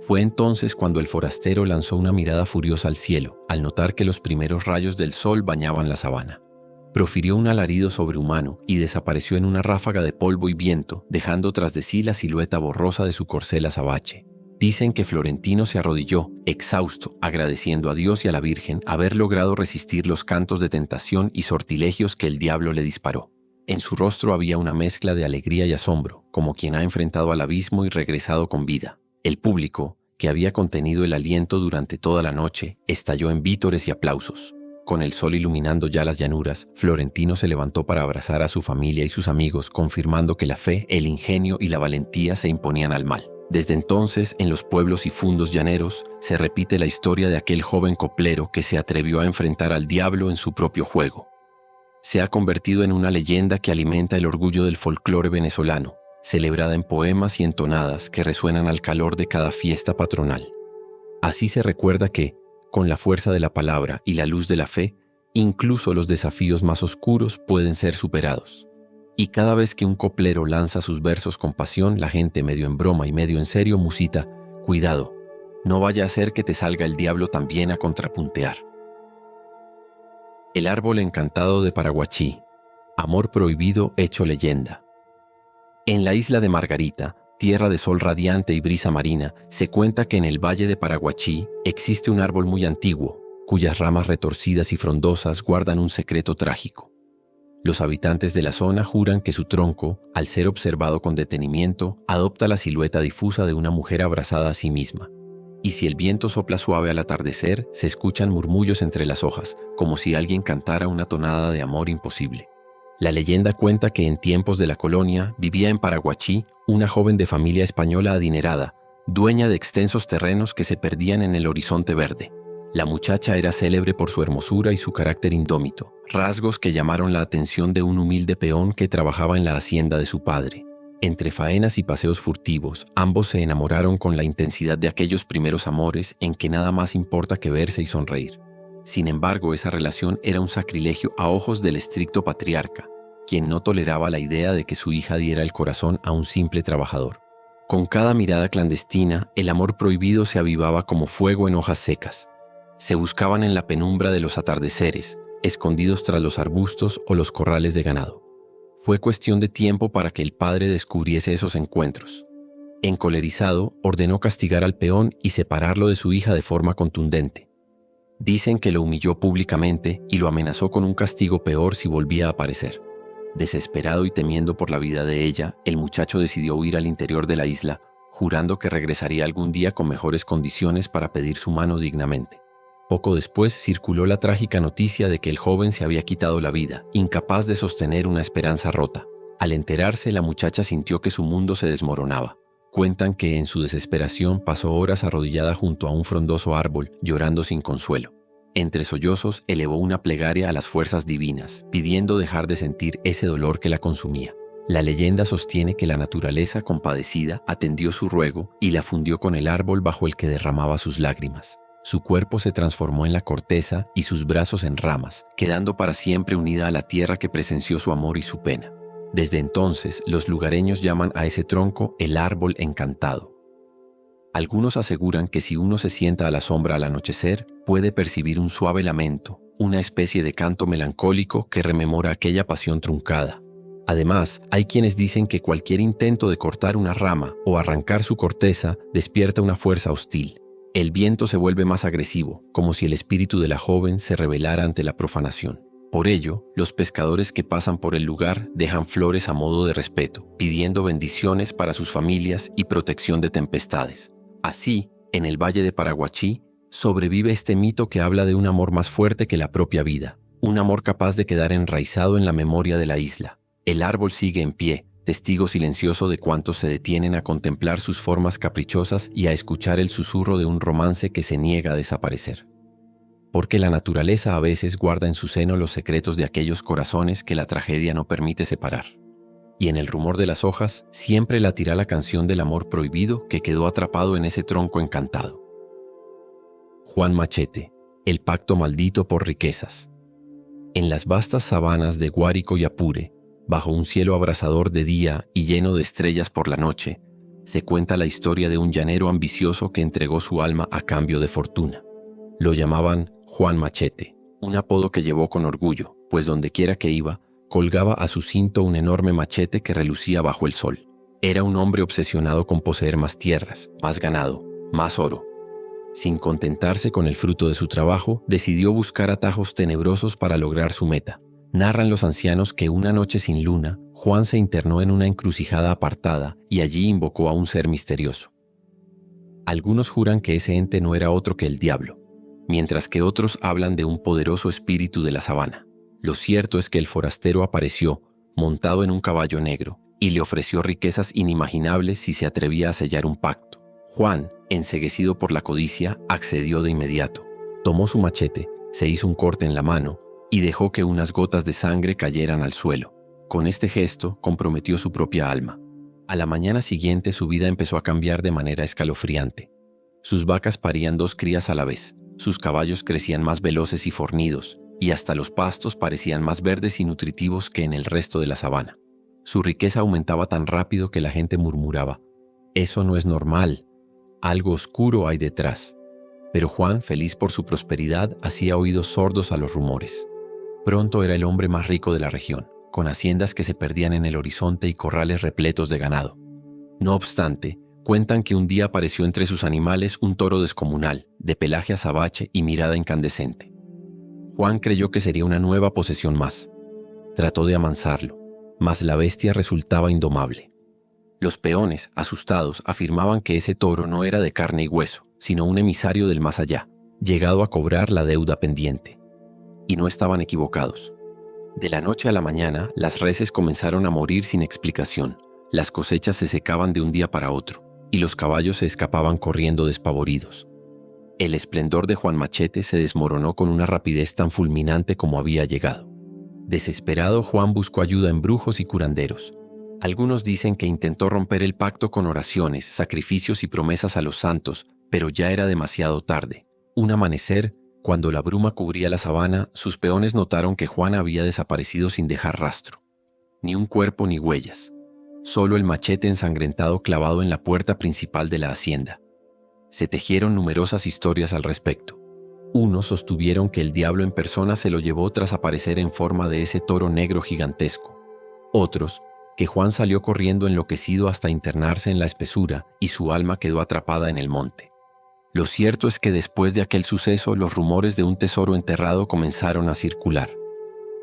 Fue entonces cuando el forastero lanzó una mirada furiosa al cielo, al notar que los primeros rayos del sol bañaban la sabana. Profirió un alarido sobrehumano y desapareció en una ráfaga de polvo y viento, dejando tras de sí la silueta borrosa de su corcel azabache. Dicen que Florentino se arrodilló, exhausto, agradeciendo a Dios y a la Virgen haber logrado resistir los cantos de tentación y sortilegios que el diablo le disparó. En su rostro había una mezcla de alegría y asombro, como quien ha enfrentado al abismo y regresado con vida. El público, que había contenido el aliento durante toda la noche, estalló en vítores y aplausos. Con el sol iluminando ya las llanuras, Florentino se levantó para abrazar a su familia y sus amigos, confirmando que la fe, el ingenio y la valentía se imponían al mal. Desde entonces, en los pueblos y fundos llaneros, se repite la historia de aquel joven coplero que se atrevió a enfrentar al diablo en su propio juego. Se ha convertido en una leyenda que alimenta el orgullo del folclore venezolano, celebrada en poemas y entonadas que resuenan al calor de cada fiesta patronal. Así se recuerda que, con la fuerza de la palabra y la luz de la fe, incluso los desafíos más oscuros pueden ser superados. Y cada vez que un coplero lanza sus versos con pasión, la gente medio en broma y medio en serio musita: «Cuidado, no vaya a ser que te salga el diablo también a contrapuntear». El árbol encantado de Paraguachí, amor prohibido hecho leyenda. En la isla de Margarita, tierra de sol radiante y brisa marina, se cuenta que en el valle de Paraguachí existe un árbol muy antiguo, cuyas ramas retorcidas y frondosas guardan un secreto trágico. Los habitantes de la zona juran que su tronco, al ser observado con detenimiento, adopta la silueta difusa de una mujer abrazada a sí misma. Y si el viento sopla suave al atardecer, se escuchan murmullos entre las hojas, como si alguien cantara una tonada de amor imposible. La leyenda cuenta que en tiempos de la colonia vivía en Paraguachí una joven de familia española adinerada, dueña de extensos terrenos que se perdían en el horizonte verde. La muchacha era célebre por su hermosura y su carácter indómito, rasgos que llamaron la atención de un humilde peón que trabajaba en la hacienda de su padre. Entre faenas y paseos furtivos, ambos se enamoraron con la intensidad de aquellos primeros amores en que nada más importa que verse y sonreír. Sin embargo, esa relación era un sacrilegio a ojos del estricto patriarca, quien no toleraba la idea de que su hija diera el corazón a un simple trabajador. Con cada mirada clandestina, el amor prohibido se avivaba como fuego en hojas secas. Se buscaban en la penumbra de los atardeceres, escondidos tras los arbustos o los corrales de ganado. Fue cuestión de tiempo para que el padre descubriese esos encuentros. Encolerizado, ordenó castigar al peón y separarlo de su hija de forma contundente. Dicen que lo humilló públicamente y lo amenazó con un castigo peor si volvía a aparecer. Desesperado y temiendo por la vida de ella, el muchacho decidió huir al interior de la isla, jurando que regresaría algún día con mejores condiciones para pedir su mano dignamente. Poco después circuló la trágica noticia de que el joven se había quitado la vida, incapaz de sostener una esperanza rota. Al enterarse, la muchacha sintió que su mundo se desmoronaba. Cuentan que en su desesperación pasó horas arrodillada junto a un frondoso árbol, llorando sin consuelo. Entre sollozos elevó una plegaria a las fuerzas divinas, pidiendo dejar de sentir ese dolor que la consumía. La leyenda sostiene que la naturaleza, compadecida, atendió su ruego y la fundió con el árbol bajo el que derramaba sus lágrimas. Su cuerpo se transformó en la corteza y sus brazos en ramas, quedando para siempre unida a la tierra que presenció su amor y su pena. Desde entonces, los lugareños llaman a ese tronco el árbol encantado. Algunos aseguran que si uno se sienta a la sombra al anochecer, puede percibir un suave lamento, una especie de canto melancólico que rememora aquella pasión truncada. Además, hay quienes dicen que cualquier intento de cortar una rama o arrancar su corteza despierta una fuerza hostil. El viento se vuelve más agresivo, como si el espíritu de la joven se rebelara ante la profanación. Por ello, los pescadores que pasan por el lugar dejan flores a modo de respeto, pidiendo bendiciones para sus familias y protección de tempestades. Así, en el Valle de Paraguachí, sobrevive este mito que habla de un amor más fuerte que la propia vida, un amor capaz de quedar enraizado en la memoria de la isla. El árbol sigue en pie, testigo silencioso de cuantos se detienen a contemplar sus formas caprichosas y a escuchar el susurro de un romance que se niega a desaparecer. Porque la naturaleza a veces guarda en su seno los secretos de aquellos corazones que la tragedia no permite separar. Y en el rumor de las hojas siempre latirá la canción del amor prohibido que quedó atrapado en ese tronco encantado. Juan Machete, el pacto maldito por riquezas. En las vastas sabanas de Guárico y Apure, bajo un cielo abrasador de día y lleno de estrellas por la noche, se cuenta la historia de un llanero ambicioso que entregó su alma a cambio de fortuna. Lo llamaban Juan Machete, un apodo que llevó con orgullo, pues dondequiera que iba, colgaba a su cinto un enorme machete que relucía bajo el sol. Era un hombre obsesionado con poseer más tierras, más ganado, más oro. Sin contentarse con el fruto de su trabajo, decidió buscar atajos tenebrosos para lograr su meta. Narran los ancianos que una noche sin luna, Juan se internó en una encrucijada apartada y allí invocó a un ser misterioso. Algunos juran que ese ente no era otro que el diablo, mientras que otros hablan de un poderoso espíritu de la sabana. Lo cierto es que el forastero apareció, montado en un caballo negro, y le ofreció riquezas inimaginables si se atrevía a sellar un pacto. Juan, enceguecido por la codicia, accedió de inmediato. Tomó su machete, se hizo un corte en la mano y dejó que unas gotas de sangre cayeran al suelo. Con este gesto comprometió su propia alma. A la mañana siguiente su vida empezó a cambiar de manera escalofriante. Sus vacas parían 2 crías a la vez, sus caballos crecían más veloces y fornidos, y hasta los pastos parecían más verdes y nutritivos que en el resto de la sabana. Su riqueza aumentaba tan rápido que la gente murmuraba: «Eso no es normal, algo oscuro hay detrás». Pero Juan, feliz por su prosperidad, hacía oídos sordos a los rumores. Pronto era el hombre más rico de la región, con haciendas que se perdían en el horizonte y corrales repletos de ganado. No obstante, cuentan que un día apareció entre sus animales un toro descomunal, de pelaje azabache y mirada incandescente. Juan creyó que sería una nueva posesión más. Trató de amansarlo, mas la bestia resultaba indomable. Los peones, asustados, afirmaban que ese toro no era de carne y hueso, sino un emisario del más allá, llegado a cobrar la deuda pendiente. Y no estaban equivocados. De la noche a la mañana, las reses comenzaron a morir sin explicación, las cosechas se secaban de un día para otro, y los caballos se escapaban corriendo despavoridos. El esplendor de Juan Machete se desmoronó con una rapidez tan fulminante como había llegado. Desesperado, Juan buscó ayuda en brujos y curanderos. Algunos dicen que intentó romper el pacto con oraciones, sacrificios y promesas a los santos, pero ya era demasiado tarde. Un amanecer, cuando la bruma cubría la sabana, sus peones notaron que Juan había desaparecido sin dejar rastro. Ni un cuerpo ni huellas. Solo el machete ensangrentado clavado en la puerta principal de la hacienda. Se tejieron numerosas historias al respecto. Unos sostuvieron que el diablo en persona se lo llevó tras aparecer en forma de ese toro negro gigantesco. Otros, que Juan salió corriendo enloquecido hasta internarse en la espesura y su alma quedó atrapada en el monte. Lo cierto es que después de aquel suceso, los rumores de un tesoro enterrado comenzaron a circular.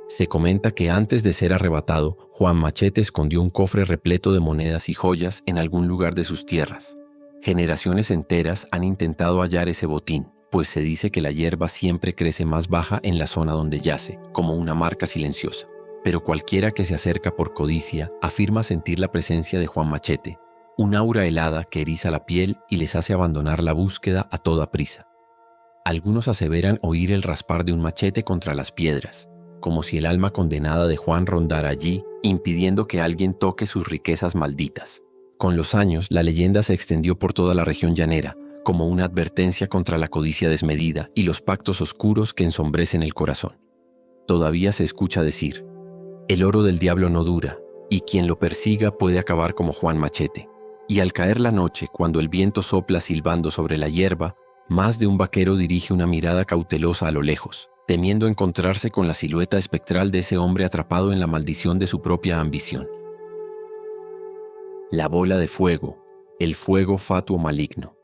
Se comenta que antes de ser arrebatado, Juan Machete escondió un cofre repleto de monedas y joyas en algún lugar de sus tierras. Generaciones enteras han intentado hallar ese botín, pues se dice que la hierba siempre crece más baja en la zona donde yace, como una marca silenciosa. Pero cualquiera que se acerca por codicia afirma sentir la presencia de Juan Machete, un aura helada que eriza la piel y les hace abandonar la búsqueda a toda prisa. Algunos aseveran oír el raspar de un machete contra las piedras, como si el alma condenada de Juan rondara allí, impidiendo que alguien toque sus riquezas malditas. Con los años, la leyenda se extendió por toda la región llanera, como una advertencia contra la codicia desmedida y los pactos oscuros que ensombrecen el corazón. Todavía se escucha decir: el oro del diablo no dura, y quien lo persiga puede acabar como Juan Machete. Y al caer la noche, cuando el viento sopla silbando sobre la hierba, más de un vaquero dirige una mirada cautelosa a lo lejos, temiendo encontrarse con la silueta espectral de ese hombre atrapado en la maldición de su propia ambición. La bola de fuego, el fuego fatuo maligno.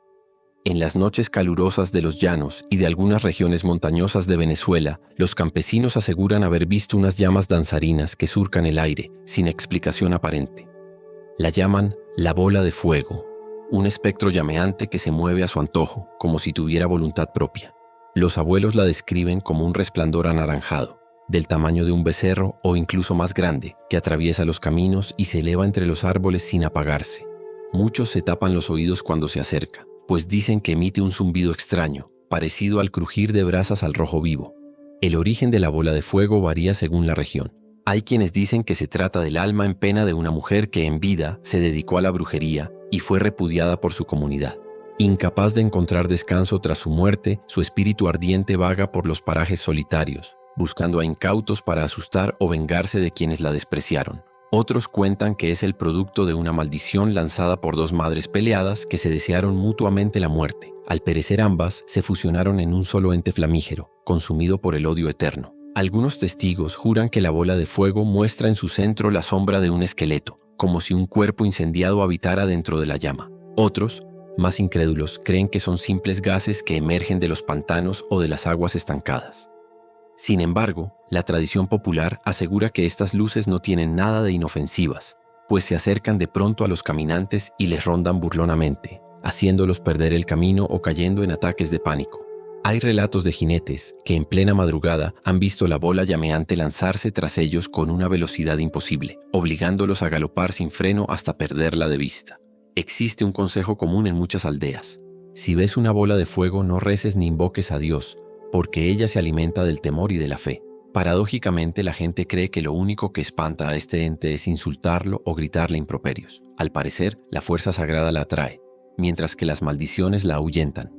En las noches calurosas de los llanos y de algunas regiones montañosas de Venezuela, los campesinos aseguran haber visto unas llamas danzarinas que surcan el aire, sin explicación aparente. La llaman la bola de fuego, un espectro llameante que se mueve a su antojo, como si tuviera voluntad propia. Los abuelos la describen como un resplandor anaranjado, del tamaño de un becerro o incluso más grande, que atraviesa los caminos y se eleva entre los árboles sin apagarse. Muchos se tapan los oídos cuando se acerca, pues dicen que emite un zumbido extraño, parecido al crujir de brasas al rojo vivo. El origen de la bola de fuego varía según la región. Hay quienes dicen que se trata del alma en pena de una mujer que en vida se dedicó a la brujería y fue repudiada por su comunidad. Incapaz de encontrar descanso tras su muerte, su espíritu ardiente vaga por los parajes solitarios, buscando a incautos para asustar o vengarse de quienes la despreciaron. Otros cuentan que es el producto de una maldición lanzada por dos madres peleadas que se desearon mutuamente la muerte. Al perecer ambas, se fusionaron en un solo ente flamígero, consumido por el odio eterno. Algunos testigos juran que la bola de fuego muestra en su centro la sombra de un esqueleto, como si un cuerpo incendiado habitara dentro de la llama. Otros, más incrédulos, creen que son simples gases que emergen de los pantanos o de las aguas estancadas. Sin embargo, la tradición popular asegura que estas luces no tienen nada de inofensivas, pues se acercan de pronto a los caminantes y les rondan burlonamente, haciéndolos perder el camino o cayendo en ataques de pánico. Hay relatos de jinetes que en plena madrugada han visto la bola llameante lanzarse tras ellos con una velocidad imposible, obligándolos a galopar sin freno hasta perderla de vista. Existe un consejo común en muchas aldeas: si ves una bola de fuego, no reces ni invoques a Dios, porque ella se alimenta del temor y de la fe. Paradójicamente, la gente cree que lo único que espanta a este ente es insultarlo o gritarle improperios. Al parecer, la fuerza sagrada la atrae, mientras que las maldiciones la ahuyentan.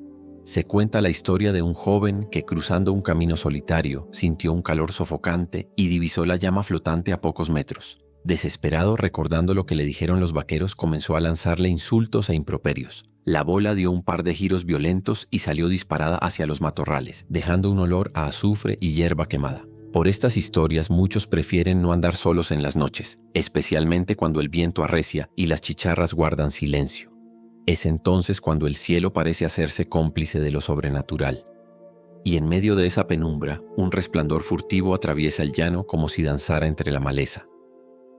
Se cuenta la historia de un joven que, cruzando un camino solitario, sintió un calor sofocante y divisó la llama flotante a pocos metros. Desesperado, recordando lo que le dijeron los vaqueros, comenzó a lanzarle insultos e improperios. La bola dio un par de giros violentos y salió disparada hacia los matorrales, dejando un olor a azufre y hierba quemada. Por estas historias, muchos prefieren no andar solos en las noches, especialmente cuando el viento arrecia y las chicharras guardan silencio. Es entonces cuando el cielo parece hacerse cómplice de lo sobrenatural. Y en medio de esa penumbra, un resplandor furtivo atraviesa el llano como si danzara entre la maleza.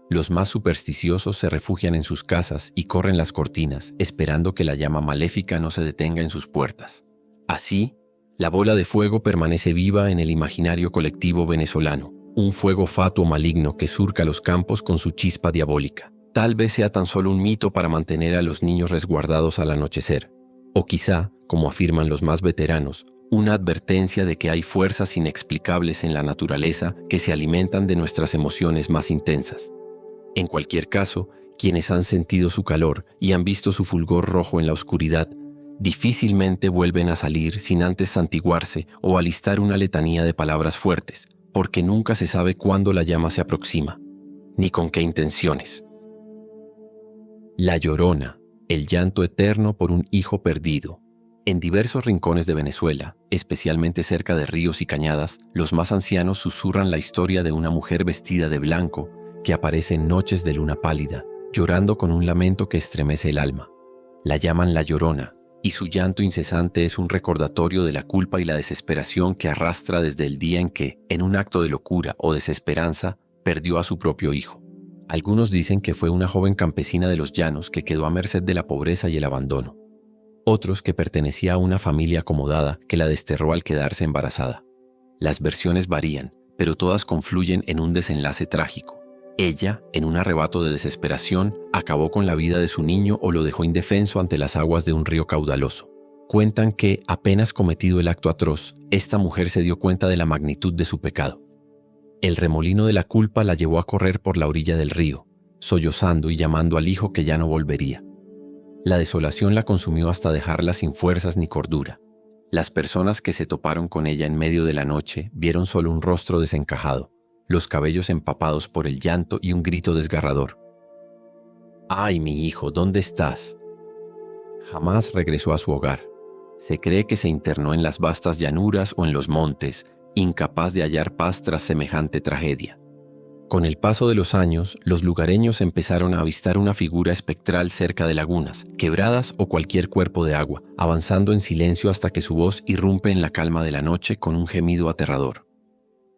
Los más supersticiosos se refugian en sus casas y corren las cortinas, esperando que la llama maléfica no se detenga en sus puertas. Así, la bola de fuego permanece viva en el imaginario colectivo venezolano, un fuego fatuo maligno que surca los campos con su chispa diabólica. Tal vez sea tan solo un mito para mantener a los niños resguardados al anochecer, o quizá, como afirman los más veteranos, una advertencia de que hay fuerzas inexplicables en la naturaleza que se alimentan de nuestras emociones más intensas. En cualquier caso, quienes han sentido su calor y han visto su fulgor rojo en la oscuridad, difícilmente vuelven a salir sin antes santiguarse o alistar una letanía de palabras fuertes, porque nunca se sabe cuándo la llama se aproxima, ni con qué intenciones. La Llorona, el llanto eterno por un hijo perdido. En diversos rincones de Venezuela, especialmente cerca de ríos y cañadas, los más ancianos susurran la historia de una mujer vestida de blanco que aparece en noches de luna pálida, llorando con un lamento que estremece el alma. La llaman La Llorona, y su llanto incesante es un recordatorio de la culpa y la desesperación que arrastra desde el día en que, en un acto de locura o desesperanza, perdió a su propio hijo. Algunos dicen que fue una joven campesina de los llanos que quedó a merced de la pobreza y el abandono. otros que pertenecía a una familia acomodada que la desterró al quedarse embarazada. Las versiones varían, pero todas confluyen en un desenlace trágico. Ella, en un arrebato de desesperación, acabó con la vida de su niño o lo dejó indefenso ante las aguas de un río caudaloso. Cuentan que, apenas cometido el acto atroz, esta mujer se dio cuenta de la magnitud de su pecado. El remolino de la culpa la llevó a correr por la orilla del río, sollozando y llamando al hijo que ya no volvería. La desolación la consumió hasta dejarla sin fuerzas ni cordura. Las personas que se toparon con ella en medio de la noche vieron solo un rostro desencajado, los cabellos empapados por el llanto y un grito desgarrador. «¡Ay, mi hijo, ¿dónde estás?». Jamás regresó a su hogar. Se cree que se internó en las vastas llanuras o en los montes, incapaz de hallar paz tras semejante tragedia. Con el paso de los años, los lugareños empezaron a avistar una figura espectral cerca de lagunas, quebradas o cualquier cuerpo de agua, avanzando en silencio hasta que su voz irrumpe en la calma de la noche con un gemido aterrador.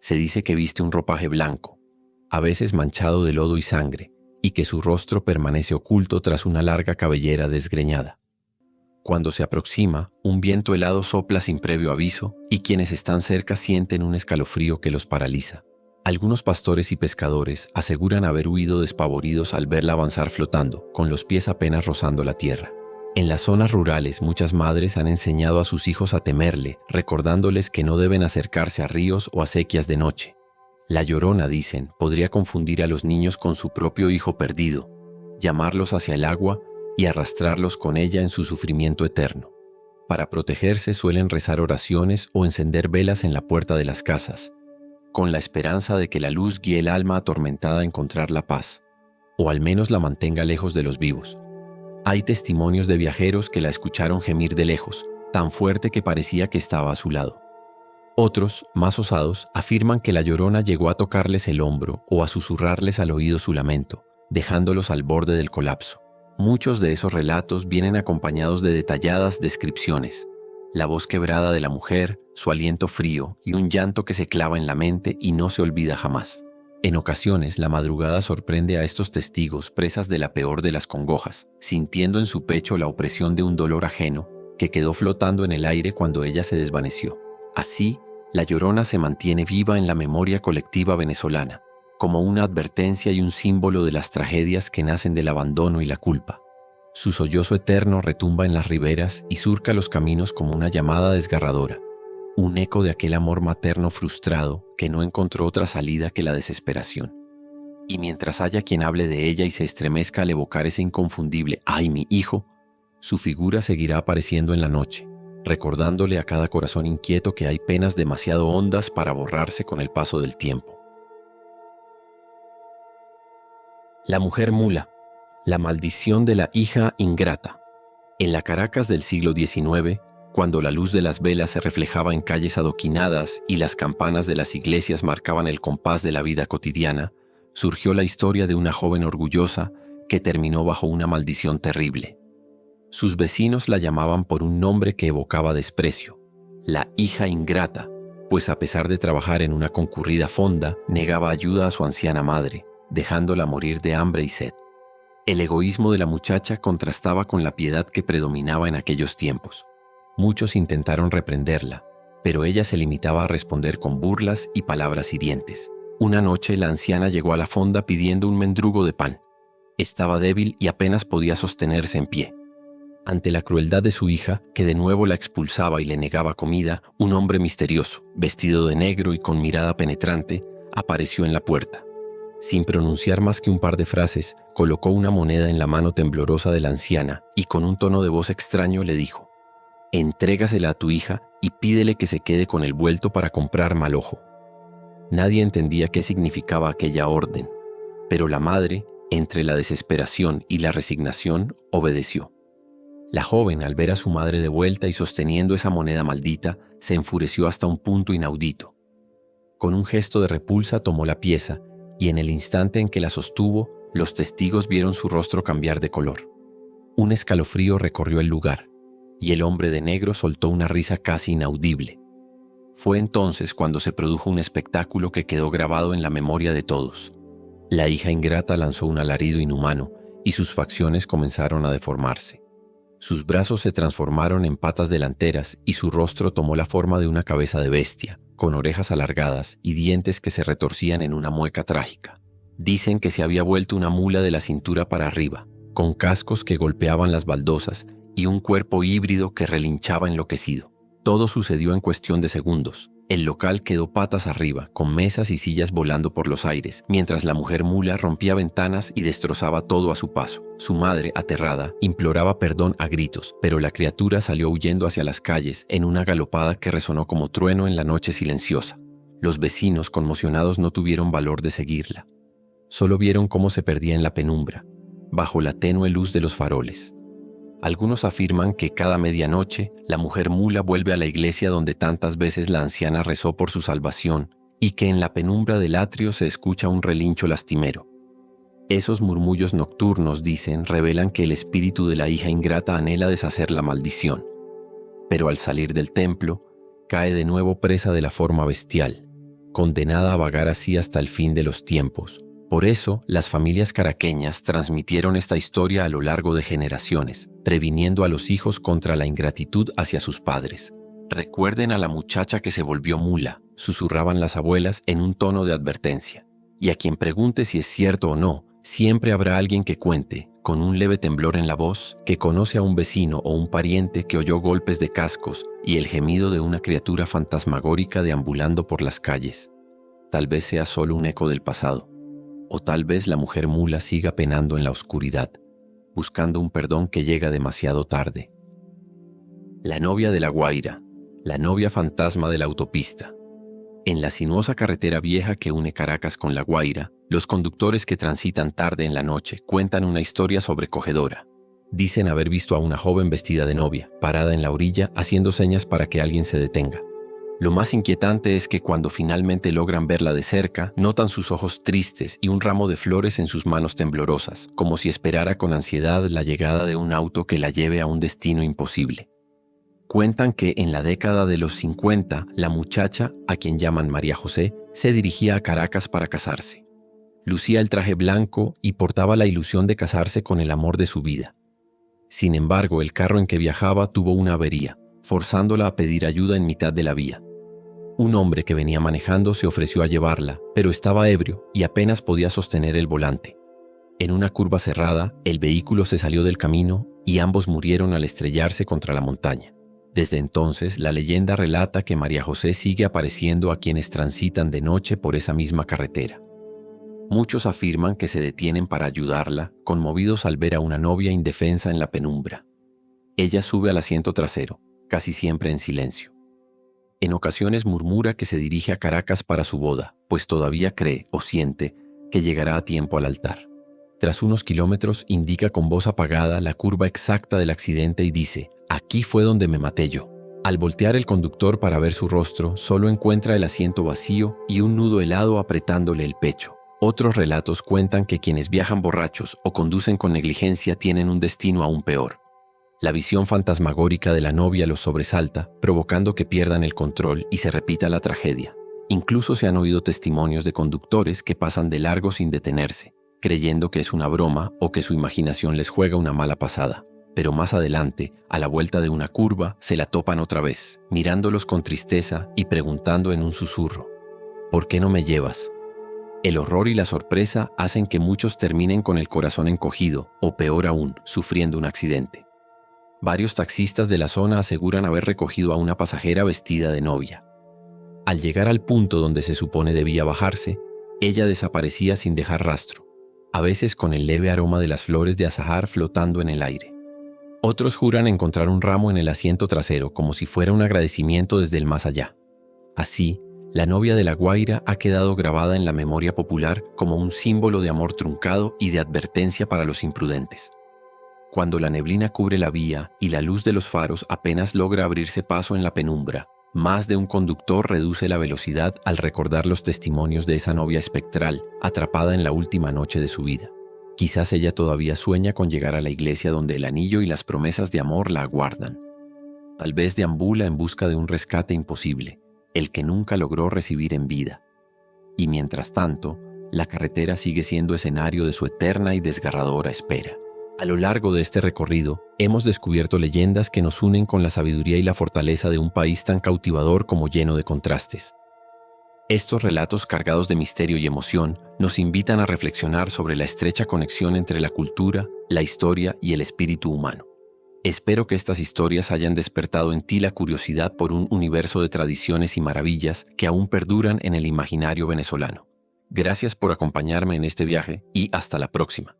Se dice que viste un ropaje blanco, a veces manchado de lodo y sangre, y que su rostro permanece oculto tras una larga cabellera desgreñada. Cuando se aproxima, un viento helado sopla sin previo aviso y quienes están cerca sienten un escalofrío que los paraliza. Algunos pastores y pescadores aseguran haber huido despavoridos al verla avanzar flotando, con los pies apenas rozando la tierra. En las zonas rurales, muchas madres han enseñado a sus hijos a temerle, recordándoles que no deben acercarse a ríos o acequias de noche. La Llorona, dicen, podría confundir a los niños con su propio hijo perdido, llamarlos hacia el agua y arrastrarlos con ella en su sufrimiento eterno. Para protegerse suelen rezar oraciones o encender velas en la puerta de las casas, con la esperanza de que la luz guíe el alma atormentada a encontrar la paz, o al menos la mantenga lejos de los vivos. Hay testimonios de viajeros que la escucharon gemir de lejos, tan fuerte que parecía que estaba a su lado. Otros, más osados, afirman que la Llorona llegó a tocarles el hombro o a susurrarles al oído su lamento, dejándolos al borde del colapso. Muchos de esos relatos vienen acompañados de detalladas descripciones. La voz quebrada de la mujer, su aliento frío y un llanto que se clava en la mente y no se olvida jamás. En ocasiones, la madrugada sorprende a estos testigos presas de la peor de las congojas, sintiendo en su pecho la opresión de un dolor ajeno que quedó flotando en el aire cuando ella se desvaneció. Así, la Llorona se mantiene viva en la memoria colectiva venezolana, como una advertencia y un símbolo de las tragedias que nacen del abandono y la culpa. Su sollozo eterno retumba en las riberas y surca los caminos como una llamada desgarradora, un eco de aquel amor materno frustrado que no encontró otra salida que la desesperación. Y mientras haya quien hable de ella y se estremezca al evocar ese inconfundible «¡Ay, mi hijo!», su figura seguirá apareciendo en la noche, recordándole a cada corazón inquieto que hay penas demasiado hondas para borrarse con el paso del tiempo. La mujer mula, la maldición de la hija ingrata. En la Caracas del siglo XIX, cuando la luz de las velas se reflejaba en calles adoquinadas y las campanas de las iglesias marcaban el compás de la vida cotidiana, surgió la historia de una joven orgullosa que terminó bajo una maldición terrible. Sus vecinos la llamaban por un nombre que evocaba desprecio, la hija ingrata, pues a pesar de trabajar en una concurrida fonda, negaba ayuda a su anciana madre, dejándola morir de hambre y sed. El egoísmo de la muchacha contrastaba con la piedad que predominaba en aquellos tiempos. Muchos intentaron reprenderla, pero ella se limitaba a responder con burlas y palabras hirientes. Una noche la anciana llegó a la fonda pidiendo un mendrugo de pan. Estaba débil y apenas podía sostenerse en pie. Ante la crueldad de su hija, que de nuevo la expulsaba y le negaba comida, un hombre misterioso, vestido de negro y con mirada penetrante, apareció en la puerta. Sin pronunciar más que un par de frases, colocó una moneda en la mano temblorosa de la anciana y con un tono de voz extraño le dijo: «Entrégasela a tu hija y pídele que se quede con el vuelto para comprar mal ojo». Nadie entendía qué significaba aquella orden, pero la madre, entre la desesperación y la resignación, obedeció. La joven, al ver a su madre de vuelta y sosteniendo esa moneda maldita, se enfureció hasta un punto inaudito. Con un gesto de repulsa tomó la pieza y en el instante en que la sostuvo, los testigos vieron su rostro cambiar de color. Un escalofrío recorrió el lugar y el hombre de negro soltó una risa casi inaudible. Fue entonces cuando se produjo un espectáculo que quedó grabado en la memoria de todos. La hija ingrata lanzó un alarido inhumano y sus facciones comenzaron a deformarse. Sus brazos se transformaron en patas delanteras y su rostro tomó la forma de una cabeza de bestia, con orejas alargadas y dientes que se retorcían en una mueca trágica. Dicen que se había vuelto una mula de la cintura para arriba, con cascos que golpeaban las baldosas y un cuerpo híbrido que relinchaba enloquecido. Todo sucedió en cuestión de segundos. El local quedó patas arriba, con mesas y sillas volando por los aires, mientras la mujer mula rompía ventanas y destrozaba todo a su paso. Su madre, aterrada, imploraba perdón a gritos, pero la criatura salió huyendo hacia las calles en una galopada que resonó como trueno en la noche silenciosa. Los vecinos, conmocionados, no tuvieron valor de seguirla. Solo vieron cómo se perdía en la penumbra, bajo la tenue luz de los faroles. Algunos afirman que cada medianoche la mujer mula vuelve a la iglesia donde tantas veces la anciana rezó por su salvación y que en la penumbra del atrio se escucha un relincho lastimero. Esos murmullos nocturnos, dicen, revelan que el espíritu de la hija ingrata anhela deshacer la maldición. Pero al salir del templo, cae de nuevo presa de la forma bestial, condenada a vagar así hasta el fin de los tiempos. Por eso, las familias caraqueñas transmitieron esta historia a lo largo de generaciones, previniendo a los hijos contra la ingratitud hacia sus padres. «Recuerden a la muchacha que se volvió mula», susurraban las abuelas en un tono de advertencia. Y a quien pregunte si es cierto o no, siempre habrá alguien que cuente, con un leve temblor en la voz, que conoce a un vecino o un pariente que oyó golpes de cascos y el gemido de una criatura fantasmagórica deambulando por las calles. Tal vez sea solo un eco del pasado. O tal vez la mujer mula siga penando en la oscuridad, buscando un perdón que llega demasiado tarde. La novia de La Guaira, la novia fantasma de la autopista. En la sinuosa carretera vieja que une Caracas con La Guaira, los conductores que transitan tarde en la noche cuentan una historia sobrecogedora. Dicen haber visto a una joven vestida de novia, parada en la orilla, haciendo señas para que alguien se detenga. Lo más inquietante es que cuando finalmente logran verla de cerca, notan sus ojos tristes y un ramo de flores en sus manos temblorosas, como si esperara con ansiedad la llegada de un auto que la lleve a un destino imposible. Cuentan que en la década de los 50, la muchacha, a quien llaman María José, se dirigía a Caracas para casarse. Lucía el traje blanco y portaba la ilusión de casarse con el amor de su vida. Sin embargo, el carro en que viajaba tuvo una avería, forzándola a pedir ayuda en mitad de la vía. Un hombre que venía manejando se ofreció a llevarla, pero estaba ebrio y apenas podía sostener el volante. En una curva cerrada, el vehículo se salió del camino y ambos murieron al estrellarse contra la montaña. Desde entonces, la leyenda relata que María José sigue apareciendo a quienes transitan de noche por esa misma carretera. Muchos afirman que se detienen para ayudarla, conmovidos al ver a una novia indefensa en la penumbra. Ella sube al asiento trasero, casi siempre en silencio. En ocasiones murmura que se dirige a Caracas para su boda, pues todavía cree o siente que llegará a tiempo al altar. Tras unos kilómetros indica con voz apagada la curva exacta del accidente y dice: «Aquí fue donde me maté yo». Al voltear el conductor para ver su rostro, solo encuentra el asiento vacío y un nudo helado apretándole el pecho. Otros relatos cuentan que quienes viajan borrachos o conducen con negligencia tienen un destino aún peor. La visión fantasmagórica de la novia los sobresalta, provocando que pierdan el control y se repita la tragedia. Incluso se han oído testimonios de conductores que pasan de largo sin detenerse, creyendo que es una broma o que su imaginación les juega una mala pasada. Pero más adelante, a la vuelta de una curva, se la topan otra vez, mirándolos con tristeza y preguntando en un susurro: «¿Por qué no me llevas?». El horror y la sorpresa hacen que muchos terminen con el corazón encogido, o peor aún, sufriendo un accidente. Varios taxistas de la zona aseguran haber recogido a una pasajera vestida de novia. Al llegar al punto donde se supone debía bajarse, ella desaparecía sin dejar rastro, a veces con el leve aroma de las flores de azahar flotando en el aire. Otros juran encontrar un ramo en el asiento trasero, como si fuera un agradecimiento desde el más allá. Así, la novia de La Guaira ha quedado grabada en la memoria popular como un símbolo de amor truncado y de advertencia para los imprudentes. Cuando la neblina cubre la vía y la luz de los faros apenas logra abrirse paso en la penumbra, más de un conductor reduce la velocidad al recordar los testimonios de esa novia espectral atrapada en la última noche de su vida. Quizás ella todavía sueña con llegar a la iglesia donde el anillo y las promesas de amor la aguardan. Tal vez deambula en busca de un rescate imposible, el que nunca logró recibir en vida. Y mientras tanto, la carretera sigue siendo escenario de su eterna y desgarradora espera. A lo largo de este recorrido, hemos descubierto leyendas que nos unen con la sabiduría y la fortaleza de un país tan cautivador como lleno de contrastes. Estos relatos cargados de misterio y emoción nos invitan a reflexionar sobre la estrecha conexión entre la cultura, la historia y el espíritu humano. Espero que estas historias hayan despertado en ti la curiosidad por un universo de tradiciones y maravillas que aún perduran en el imaginario venezolano. Gracias por acompañarme en este viaje y hasta la próxima.